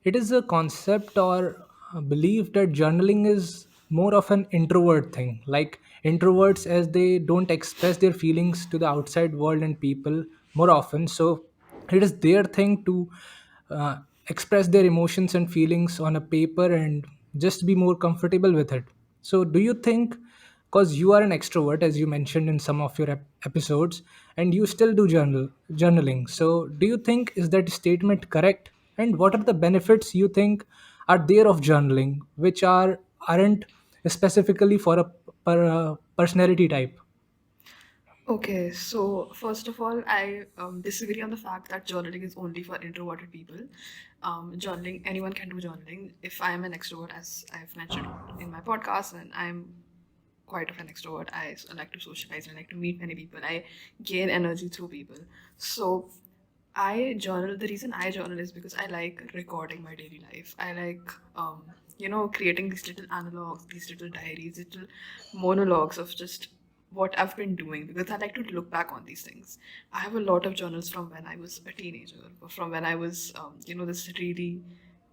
it is a concept or a belief that journaling is more of an introvert thing. Like introverts, as they don't express their feelings to the outside world and people more often, so it is their thing to uh, express their emotions and feelings on a paper and just be more comfortable with it. So do you think, because you are an extrovert as you mentioned in some of your episodes, and you still do journaling, so do you think, is that statement correct? And what are the benefits you think are there of journaling, which aren't specifically for a personality type? Okay, so first of all, I disagree on the fact that journaling is only for introverted people. Journaling, anyone can do journaling. If I am an extrovert, as I've mentioned in my podcast, and I'm quite of an extrovert, I like to socialize, I like to meet many people, I gain energy through people. So I journal. The reason I journal is because I like recording my daily life. I like, creating these little analogs, these little diaries, little monologues of just what I've been doing because I like to look back on these things. I have a lot of journals from when I was a teenager, or from when I was, this really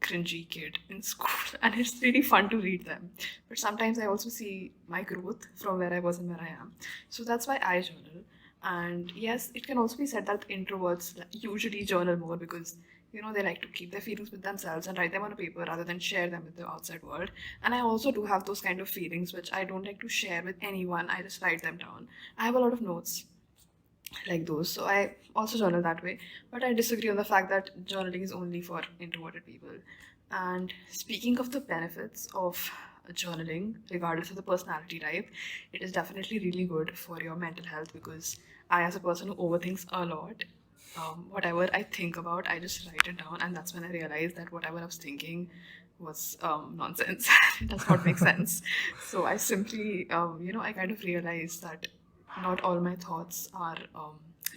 cringy kid in school, and it's really fun to read them. But sometimes I also see my growth from where I was and where I am. So that's why I journal. And yes, it can also be said that introverts usually journal more because they like to keep their feelings with themselves and write them on a paper rather than share them with the outside world. And I also do have those kind of feelings which I don't like to share with anyone. I just write them down. I have a lot of notes like those. So I also journal that way. But I disagree on the fact that journaling is only for introverted people. And speaking of the benefits of journaling, regardless of the personality type, it is definitely really good for your mental health because I, as a person who overthinks a lot, whatever I think about, I just write it down, and that's when I realize that whatever I was thinking was nonsense. It does not make sense. So I simply, I kind of realized that not all my thoughts are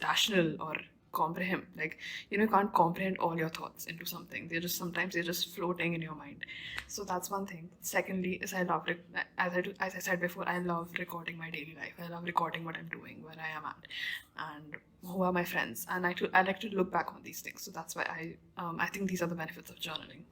rational or comprehend, like you can't comprehend all your thoughts into something. They're just sometimes they're just floating in your mind. So that's one thing. Secondly is I love as I said before, I love recording my daily life. I love recording what I'm doing, where I am at, and who are my friends, and I like to look back on these things. So that's why I think these are the benefits of journaling.